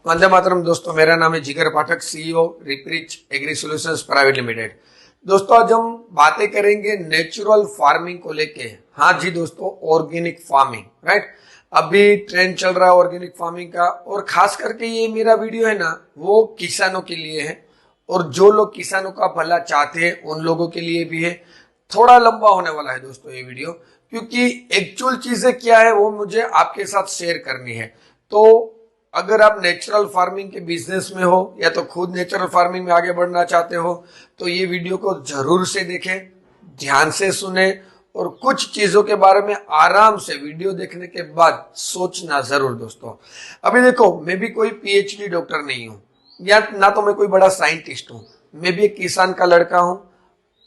वंदे मातरम दोस्तों, मेरा नाम है जिगर पाठक, सीईओ रिपरिच एग्री सॉल्यूशंस प्राइवेट लिमिटेड। दोस्तों, आज हम बातें करेंगे नेचुरल फार्मिंग को लेके। हाँ जी दोस्तों, ऑर्गेनिक फार्मिंग, राइट। अभी ट्रेंड चल रहा है ऑर्गेनिक फार्मिंग का, और खास करके ये मेरा वीडियो है ना, वो किसानों के लिए है, और जो लोग किसानों का भला चाहते हैं उन लोगों के लिए भी है। थोड़ा लंबा होने वाला है दोस्तों ये वीडियो, क्योंकि एक्चुअल चीजें क्या है वो मुझे आपके साथ शेयर करनी है। तो अगर आप नेचुरल फार्मिंग के बिजनेस में हो या तो खुद नेचुरल फार्मिंग में आगे बढ़ना चाहते हो, तो ये वीडियो को जरूर से देखें, ध्यान से सुने, और कुछ चीजों के बारे में आराम से वीडियो देखने के बाद सोचना जरूर दोस्तों। अभी देखो, मैं भी कोई पीएचडी डॉक्टर नहीं हूं, या ना तो मैं कोई बड़ा साइंटिस्ट हूं। मैं भी एक किसान का लड़का हूं।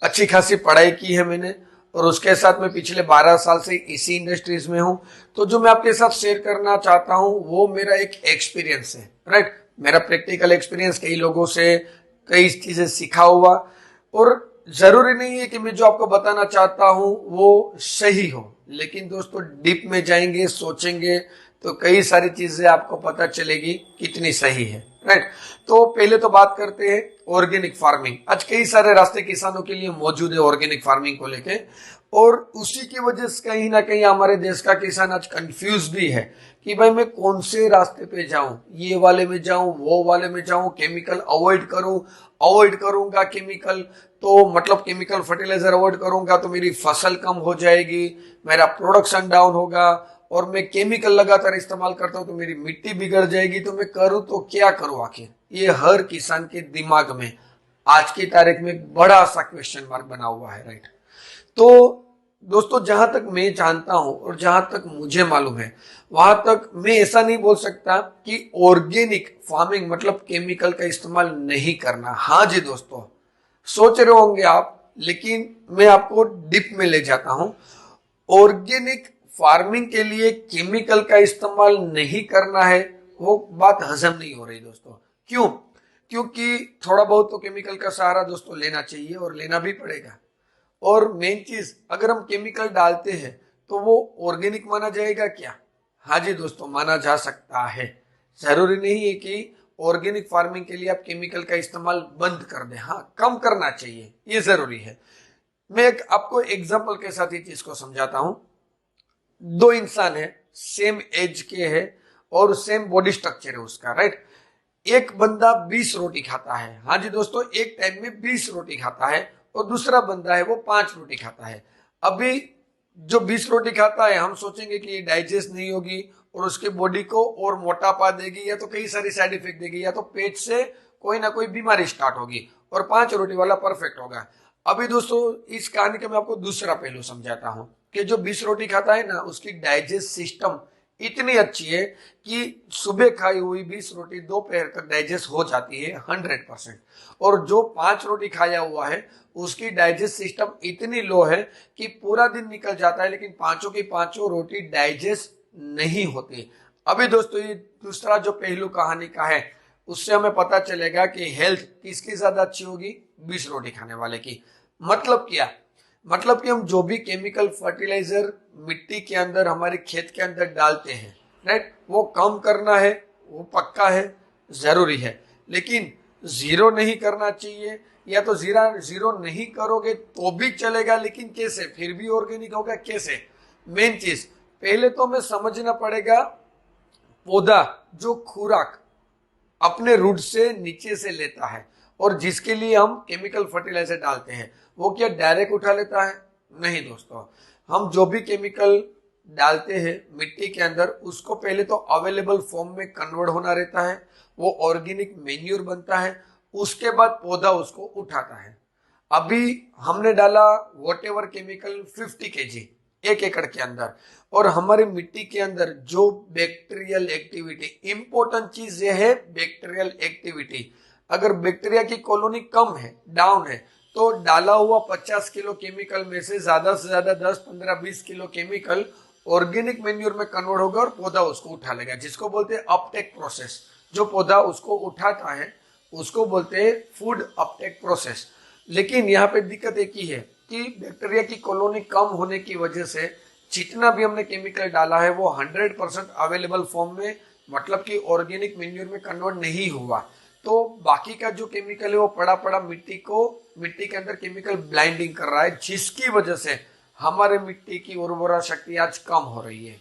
अच्छी खासी पढ़ाई की है मैंने, और उसके साथ मैं पिछले 12 साल से इसी इंडस्ट्रीज में हूं। तो जो मैं आपके साथ शेयर करना चाहता हूं वो मेरा एक एक्सपीरियंस है, राइट। मेरा प्रैक्टिकल एक्सपीरियंस, कई लोगों से कई चीजें सीखा हुआ। और जरूरी नहीं है कि मैं जो आपको बताना चाहता हूं वो सही हो, लेकिन दोस्तों डीप में जाएंगे, सोचेंगे, तो कई सारी चीजें आपको पता चलेगी कितनी सही है, राइट। तो पहले तो बात करते हैं ऑर्गेनिक फार्मिंग। आज कई सारे रास्ते किसानों के लिए मौजूद है ऑर्गेनिक फार्मिंग को लेके, और उसी की वजह से कहीं ना कहीं हमारे देश का किसान आज कंफ्यूज भी है कि भाई मैं कौन से रास्ते पे जाऊं, ये वाले में जाऊं, वो वाले में जाऊं, केमिकल अवॉइड करूंगा केमिकल, तो मतलब केमिकल फर्टिलाइजर अवॉइड करूंगा तो मेरी फसल कम हो जाएगी, मेरा प्रोडक्शन डाउन होगा, और मैं केमिकल लगातार इस्तेमाल करता हूं तो मेरी मिट्टी बिगड़ जाएगी, तो मैं करूं तो क्या करूं आखिर। ये हर किसान के दिमाग में आज की तारीख में एक बड़ा सा क्वेश्चन मार्क बना हुआ है, राइट। तो दोस्तों, जहां तक मैं जानता हूं और जहां तक मुझे मालूम है, वहां तक मैं ऐसा नहीं बोल सकता कि ऑर्गेनिक फार्मिंग मतलब केमिकल का इस्तेमाल नहीं करना। हाँ जी दोस्तों, सोच रहे होंगे आप, लेकिन मैं आपको डीप में ले जाता हूं। ऑर्गेनिक फार्मिंग के लिए केमिकल का इस्तेमाल नहीं करना है, वो बात हजम नहीं हो रही दोस्तों। क्यों? क्योंकि थोड़ा बहुत तो केमिकल का सहारा दोस्तों लेना चाहिए, और लेना भी पड़ेगा। और मेन चीज, अगर हम केमिकल डालते हैं तो वो ऑर्गेनिक माना जाएगा क्या? हाँ जी दोस्तों, माना जा सकता है। जरूरी नहीं है कि ऑर्गेनिक फार्मिंग के लिए आप केमिकल का इस्तेमाल बंद कर दें। हाँ, कम करना चाहिए, ये जरूरी है। मैं एक आपको एग्जांपल के साथ ये चीज को समझाता हूं। दो इंसान है, सेम एज के है, और सेम बॉडी स्ट्रक्चर है उसका, राइट। एक बंदा 20 रोटी खाता है। हाँ जी दोस्तों, एक टाइम में 20 रोटी खाता है, और दूसरा बंदा है वो 5 रोटी खाता है। अभी जो 20 रोटी खाता है, हम सोचेंगे कि ये डाइजेस्ट नहीं होगी और उसके बॉडी को और मोटापा देगी, या तो कई सारी साइड इफेक्ट देगी, या तो पेट से कोई ना कोई बीमारी स्टार्ट होगी, और 5 रोटी वाला परफेक्ट होगा। अभी दोस्तों, इस कहानी का मैं आपको दूसरा पहलू समझाता हूं कि जो 20 रोटी खाता है ना, उसकी डाइजेस्ट सिस्टम इतनी अच्छी है कि सुबह खाई हुई 20 रोटी दोपहर तक डाइजेस्ट हो जाती है 100%। और जो 5 रोटी खाया हुआ है, उसकी डाइजेस्ट सिस्टम इतनी लो है कि पूरा दिन निकल जाता है, लेकिन पांचों की पांचों रोटी डाइजेस्ट नहीं होती। अभी दोस्तों, ये दूसरा जो पहलू कहानी का है, उससे हमें पता चलेगा कि हेल्थ किसकी ज्यादा अच्छी होगी, 20 रोटी खाने वाले की। मतलब क्या? मतलब कि हम जो भी केमिकल फर्टिलाइजर मिट्टी के अंदर, हमारे खेत के अंदर डालते हैं, राइट, वो कम करना है, वो पक्का है, जरूरी है। लेकिन जीरो नहीं करना चाहिए, या तो जीरो नहीं करोगे तो भी चलेगा, लेकिन कैसे? फिर भी ऑर्गेनिक होगा कैसे? मेन चीज, पहले तो हमें समझना पड़ेगा, पौधा जो खुराक अपने रूट से नीचे से लेता है, और जिसके लिए हम केमिकल फर्टिलाइजर डालते हैं, वो क्या डायरेक्ट उठा लेता है? नहीं दोस्तों। हम जो भी केमिकल डालते हैं मिट्टी के अंदर, उसको पहले तो अवेलेबल फॉर्म में कन्वर्ट होना रहता है, वो ऑर्गेनिक मेन्यूर बनता है, उसके बाद पौधा उसको उठाता है। अभी हमने डाला वॉट एवर केमिकल 50 kg 1 एकड़ के अंदर, और हमारी मिट्टी के अंदर जो बैक्टीरियल एक्टिविटी, इंपॉर्टेंट चीज ये है बैक्टीरियल एक्टिविटी। अगर बैक्टीरिया की कॉलोनी कम है, डाउन है, तो डाला हुआ 50 किलो केमिकल में से ज्यादा 10, 15, 20 किलो केमिकल ऑर्गेनिक मेन्यूर में कन्वर्ट होगा, और पौधा उसको उठा लेगा, जिसको बोलते हैं अपटेक प्रोसेस। जो पौधा उसको उठाता है उसको बोलते हैं फूड अपटेक प्रोसेस। लेकिन यहाँ पे दिक्कत एक ही है कि बैक्टीरिया की कॉलोनी कम होने की वजह से जितना भी हमने केमिकल डाला है वो 100% अवेलेबल फॉर्म में मतलब कि ऑर्गेनिक मैन्योर में कन्वर्ट नहीं हुआ, तो बाकी का जो केमिकल है वो पड़ा पड़ा मिट्टी के अंदर केमिकल ब्लाइंडिंग कर रहा है, जिसकी वजह से हमारे मिट्टी की उर्वरा शक्ति आज कम हो रही है।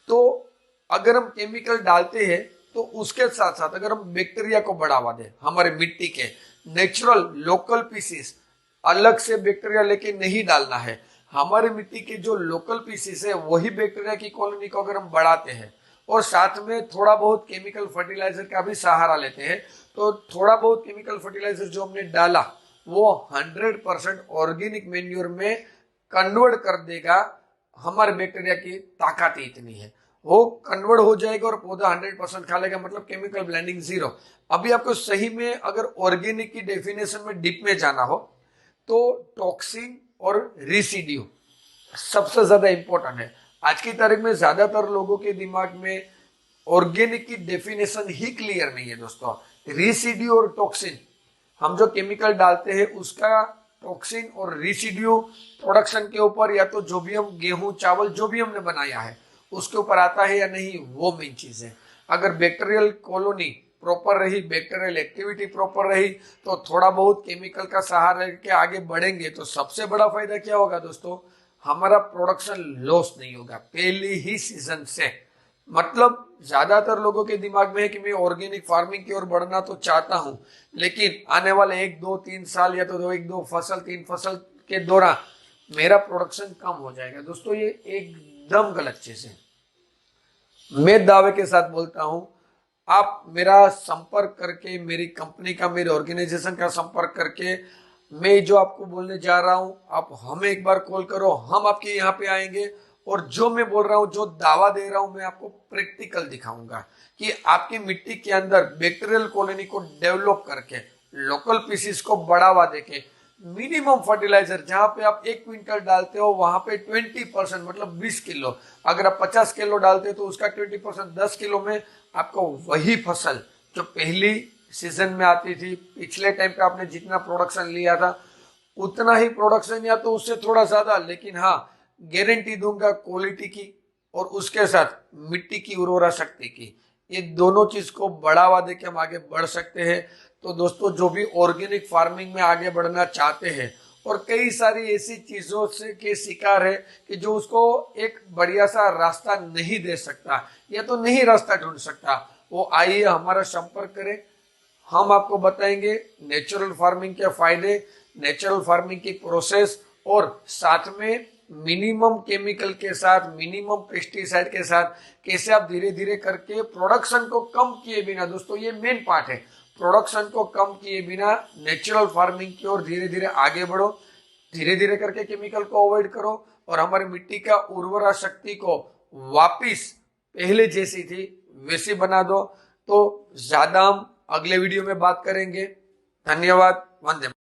तो अगर हम केमिकल डालते हैं तो उसके साथ साथ अगर हम बैक्टीरिया को बढ़ावा दें, हमारे मिट्टी के नेचुरल लोकल पीसीस, अलग से बैक्टीरिया लेके नहीं डालना है, हमारे मिट्टी के जो लोकल पीसीस है वही बैक्टीरिया की कॉलोनी को अगर हम बढ़ाते हैं और साथ में थोड़ा बहुत केमिकल फर्टिलाइजर का भी सहारा लेते हैं, तो थोड़ा बहुत केमिकल फर्टिलाइजर जो हमने डाला वो 100% ऑर्गेनिक मैन्योर में कन्वर्ट कर देगा। हमारे बैक्टीरिया की ताकत ही इतनी है, वो कन्वर्ट हो जाएगा और पौधा 100% खा लेगा, मतलब केमिकल ब्लेंडिंग जीरो। अभी आपको सही में अगर ऑर्गेनिक की डेफिनेशन में डीप में जाना हो तो टॉक्सिन और रेसिड्यू सबसे ज्यादा इंपॉर्टेंट है। आज की तारीख में ज्यादातर लोगों के दिमाग में ऑर्गेनिक की डेफिनेशन ही क्लियर नहीं है दोस्तों। रेसिड्यू और टॉक्सिन, हम जो केमिकल डालते हैं उसका टॉक्सिन और रेसिड्यू प्रोडक्शन के ऊपर, या तो जो भी हम गेहूं चावल जो भी हमने बनाया है उसके ऊपर आता है या नहीं, वो मेन चीज है। अगर बैक्टीरियल कॉलोनी प्रॉपर रही, बैक्टीरियल एक्टिविटी प्रॉपर रही, तो थोड़ा बहुत केमिकल का सहारा लेके आगे बढ़ेंगे तो सबसे बड़ा फायदा क्या होगा दोस्तों, हमारा प्रोडक्शन लॉस नहीं होगा पहली ही सीजन से। मतलब ज्यादातर लोगों के दिमाग में है कि मैं ऑर्गेनिक फार्मिंग की ओर बढ़ना तो चाहता हूं, लेकिन आने वाले 1-2-3 साल या तो 1-2 फसल 3 फसल के दौरान मेरा प्रोडक्शन कम हो जाएगा। दोस्तों ये एकदम गलत चीज है। मैं दावे के साथ बोलता हूं, आप मेरा संपर्क करके, मेरी कंपनी का, मेरे ऑर्गेनाइजेशन का संपर्क करके, मैं जो आपको बोलने जा रहा हूं आप हमें एक बार कॉल करो, हम आपके यहाँ पे आएंगे और जो मैं बोल रहा हूं, जो दावा दे रहा हूं, मैं आपको प्रैक्टिकल दिखाऊंगा कि आपकी मिट्टी के अंदर बैक्टीरियल कॉलोनी को डेवलप करके, लोकल पीसीस को बढ़ावा देके, मिनिमम फर्टिलाइजर जहां पे आप 1 क्विंटल डालते हो वहां पे 20% मतलब 20 किलो, अगर आप 50 किलो डालते हो तो उसका 20% 10 किलो में आपको वही फसल जो पहली सीजन में आती थी, पिछले टाइम पे आपने जितना प्रोडक्शन लिया था उतना ही प्रोडक्शन या तो उससे थोड़ा ज्यादा, लेकिन हाँ गारंटी दूंगा क्वालिटी की और उसके साथ मिट्टी की उर्वरा शक्ति की, ये दोनों चीज को बढ़ावा देके हम आगे बढ़ सकते हैं। तो दोस्तों जो भी ऑर्गेनिक फार्मिंग में आगे बढ़ना चाहते हैं और कई सारी ऐसी चीजों से के शिकार है कि जो उसको एक बढ़िया सा रास्ता नहीं दे सकता या तो नहीं रास्ता ढूंढ सकता, वो आइए हमारा संपर्क करें, हम आपको बताएंगे नेचुरल फार्मिंग के फायदे, नेचुरल फार्मिंग की प्रोसेस और साथ में मिनिमम केमिकल के साथ, मिनिमम पेस्टिसाइड के साथ कैसे आप धीरे धीरे करके प्रोडक्शन को कम किए बिना, दोस्तों ये मेन पार्ट है, प्रोडक्शन को कम किए बिना नेचुरल फार्मिंग की ओर धीरे धीरे आगे बढ़ो, धीरे धीरे करके केमिकल को अवॉइड करो और हमारी मिट्टी का उर्वरा शक्ति को वापिस पहले जैसी थी वैसी बना दो। तो ज्यादा हम अगले वीडियो में बात करेंगे। धन्यवाद। वंदे।